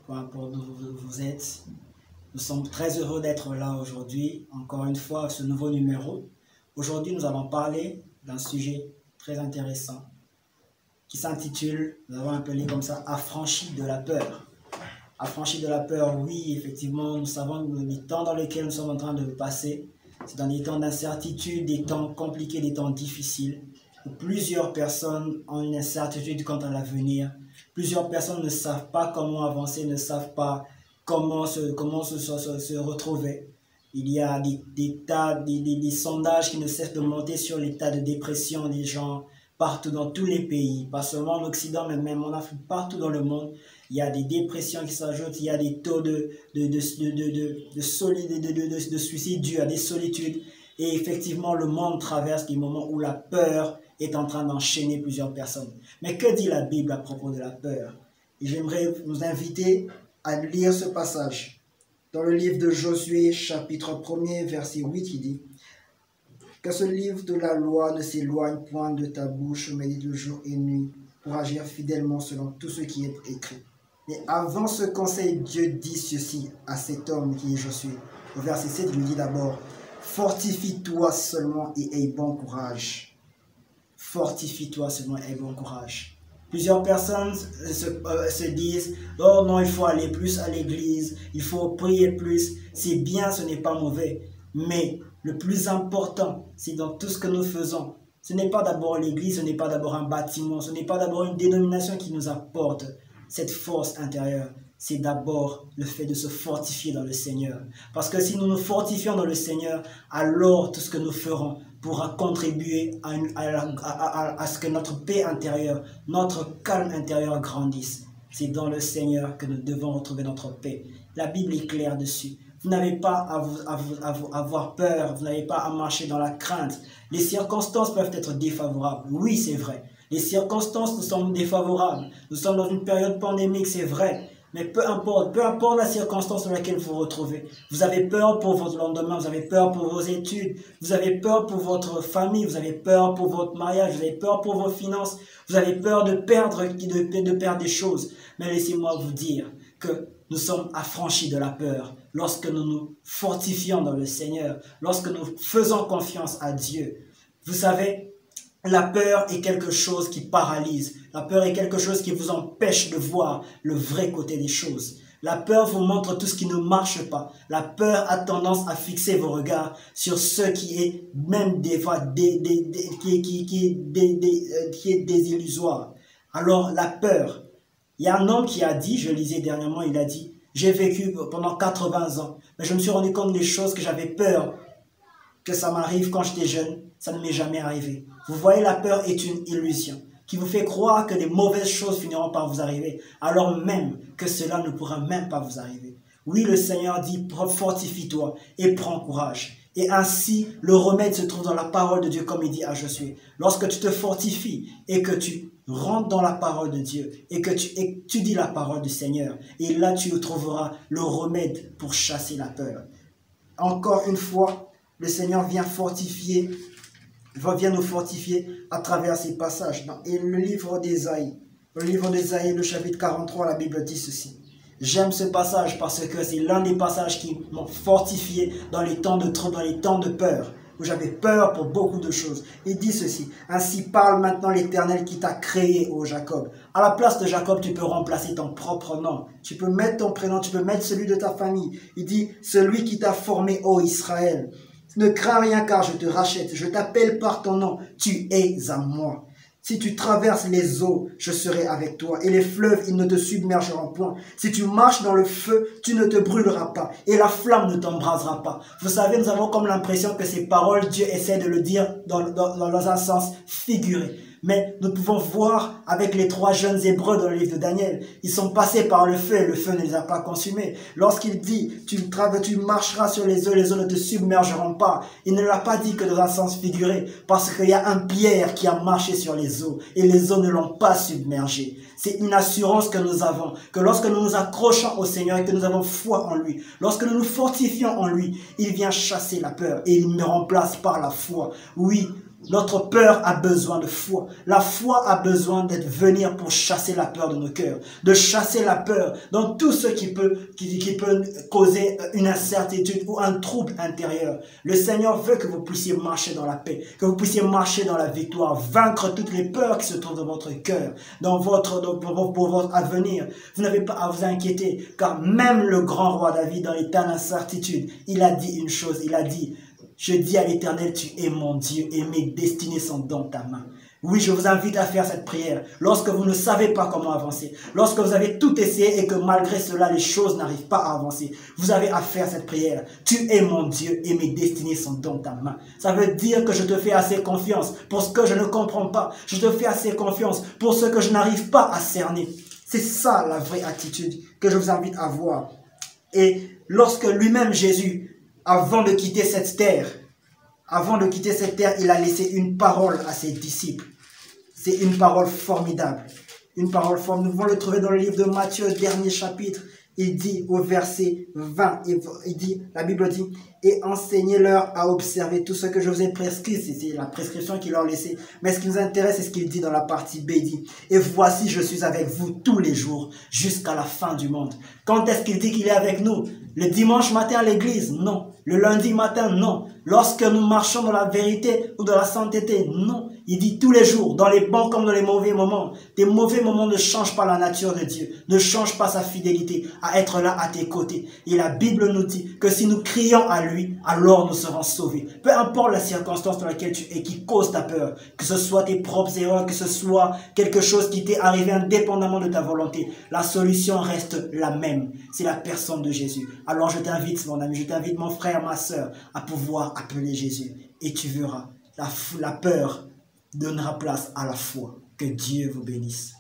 peu importe où vous êtes. Nous sommes très heureux d'être là aujourd'hui, encore une fois, ce nouveau numéro. Aujourd'hui, nous allons parler d'un sujet très intéressant qui s'intitule, nous avons appelé comme ça, affranchi de la peur. Affranchi de la peur, oui, effectivement, nous savons les temps dans lesquels nous sommes en train de passer. C'est dans des temps d'incertitude, des temps compliqués, des temps difficiles, où plusieurs personnes ont une incertitude quant à l'avenir. Plusieurs personnes ne savent pas comment avancer, ne savent pas comment se retrouver. Il y a des sondages qui ne cessent de monter sur l'état de dépression des gens partout dans tous les pays, pas seulement en Occident, mais même en Afrique, partout dans le monde. Il y a des dépressions qui s'ajoutent, il y a des taux de suicide dû à des solitudes. Et effectivement, le monde traverse des moments où la peur est en train d'enchaîner plusieurs personnes. Mais que dit la Bible à propos de la peur? Et j'aimerais vous inviter à lire ce passage dans le livre de Josué, chapitre 1er, verset 8, qui dit « Que ce livre de la loi ne s'éloigne point de ta bouche, médite le jour et nuit, pour agir fidèlement selon tout ce qui est écrit. » Et avant ce conseil, Dieu dit ceci à cet homme qui est Josué. Au verset 7, il lui dit d'abord « Fortifie-toi seulement et aie bon courage. » Fortifie-toi seulement et aie bon courage. Plusieurs personnes se disent « Oh non, il faut aller plus à l'église, il faut prier plus. » C'est bien, ce n'est pas mauvais. Mais le plus important, c'est dans tout ce que nous faisons. Ce n'est pas d'abord l'église, ce n'est pas d'abord un bâtiment, ce n'est pas d'abord une dénomination qui nous apporte cette force intérieure. C'est d'abord le fait de se fortifier dans le Seigneur. Parce que si nous nous fortifions dans le Seigneur, alors tout ce que nous ferons pourra contribuer à ce que notre paix intérieure, notre calme intérieur grandisse. C'est dans le Seigneur que nous devons retrouver notre paix. La Bible est claire dessus. Vous n'avez pas à avoir peur, vous n'avez pas à marcher dans la crainte. Les circonstances peuvent être défavorables, oui c'est vrai. Les circonstances nous sont défavorables. Nous sommes dans une période pandémique, c'est vrai. Mais peu importe la circonstance dans laquelle vous vous retrouvez. Vous avez peur pour votre lendemain, vous avez peur pour vos études, vous avez peur pour votre famille, vous avez peur pour votre mariage, vous avez peur pour vos finances, vous avez peur de perdre des choses. Mais laissez-moi vous dire que nous sommes affranchis de la peur lorsque nous nous fortifions dans le Seigneur, lorsque nous faisons confiance à Dieu. Vous savez, la peur est quelque chose qui paralyse. La peur est quelque chose qui vous empêche de voir le vrai côté des choses. La peur vous montre tout ce qui ne marche pas. La peur a tendance à fixer vos regards sur ce qui est même des fois désillusoire. Alors la peur, il y a un homme qui a dit, je lisais dernièrement, il a dit, j'ai vécu pendant 80 ans, mais je me suis rendu compte des choses que j'avais peur que ça m'arrive quand j'étais jeune, ça ne m'est jamais arrivé. Vous voyez, la peur est une illusion qui vous fait croire que des mauvaises choses finiront par vous arriver, alors même que cela ne pourra même pas vous arriver. Oui, le Seigneur dit, fortifie-toi et prends courage. Et ainsi, le remède se trouve dans la parole de Dieu, comme il dit à Josué. Lorsque tu te fortifies et que tu rentres dans la parole de Dieu et que tu étudies la parole du Seigneur, et là tu trouveras le remède pour chasser la peur. Encore une fois, le Seigneur vient nous fortifier à travers ces passages. Dans le livre d'Ésaïe, le chapitre 43, la Bible dit ceci. J'aime ce passage parce que c'est l'un des passages qui m'ont fortifié dans les temps de trouble, dans les temps de peur, où j'avais peur pour beaucoup de choses. Il dit ceci, ainsi parle maintenant l'Éternel qui t'a créé, ô Jacob. À la place de Jacob, tu peux remplacer ton propre nom. Tu peux mettre ton prénom, tu peux mettre celui de ta famille. Il dit, celui qui t'a formé, ô Israël. Ne crains rien car je te rachète, je t'appelle par ton nom, tu es à moi. Si tu traverses les eaux, je serai avec toi. Et les fleuves, ils ne te submergeront point. Si tu marches dans le feu, tu ne te brûleras pas. Et la flamme ne t'embrasera pas. Vous savez, nous avons comme l'impression que ces paroles, Dieu essaie de le dire dans un sens figuré. Mais nous pouvons voir avec les 3 jeunes Hébreux dans le livre de Daniel. Ils sont passés par le feu et le feu ne les a pas consumés. Lorsqu'il dit, tu marcheras sur les eaux ne te submergeront pas. Il ne l'a pas dit que dans un sens figuré. Parce qu'il y a un Pierre qui a marché sur les eaux et les eaux ne l'ont pas submergé. C'est une assurance que nous avons, que lorsque nous nous accrochons au Seigneur et que nous avons foi en lui, lorsque nous nous fortifions en lui, il vient chasser la peur et il me remplace par la foi. Oui, Notre peur a besoin de foi. La foi a besoin d'être venir pour chasser la peur de nos cœurs, de chasser la peur dans tout ce qui peut causer une incertitude ou un trouble intérieur. Le Seigneur veut que vous puissiez marcher dans la paix, que vous puissiez marcher dans la victoire, vaincre toutes les peurs qui se trouvent dans votre cœur, pour votre avenir. Vous n'avez pas à vous inquiéter, car même le grand roi David, dans l'état d'incertitude, il a dit une chose, il a dit: je dis à l'Éternel, tu es mon Dieu et mes destinées sont dans ta main. Oui, je vous invite à faire cette prière. Lorsque vous ne savez pas comment avancer, lorsque vous avez tout essayé et que malgré cela, les choses n'arrivent pas à avancer, vous avez à faire cette prière. Tu es mon Dieu et mes destinées sont dans ta main. Ça veut dire que je te fais assez confiance pour ce que je ne comprends pas. Je te fais assez confiance pour ce que je n'arrive pas à cerner. C'est ça la vraie attitude que je vous invite à avoir. Et lorsque lui-même, Jésus, avant de quitter cette terre, il a laissé une parole à ses disciples. C'est une parole formidable. Une parole formidable. Nous pouvons le trouver dans le livre de Matthieu, dernier chapitre. Il dit au verset 20, la Bible dit: et enseignez-leur à observer tout ce que je vous ai prescrit. C'est la prescription qu'il leur laissait. Mais ce qui nous intéresse, c'est ce qu'il dit dans la partie B. Il dit: et voici, je suis avec vous tous les jours jusqu'à la fin du monde. Quand est-ce qu'il dit qu'il est avec nous? Le dimanche matin à l'église? Non. Le lundi matin? Non. Lorsque nous marchons dans la vérité ou dans la sainteté? Non. Il dit tous les jours, dans les bons comme dans les mauvais moments. Tes mauvais moments ne changent pas la nature de Dieu, ne changent pas sa fidélité à être là à tes côtés. Et la Bible nous dit que si nous crions à lui, alors nous serons sauvés. Peu importe la circonstance dans laquelle tu es qui cause ta peur, que ce soit tes propres erreurs, que ce soit quelque chose qui t'est arrivé indépendamment de ta volonté, la solution reste la même. C'est la personne de Jésus. Alors je t'invite, mon ami, je t'invite, mon frère, ma soeur, à pouvoir appeler Jésus. Et tu verras, la peur donnera place à la foi. Que Dieu vous bénisse.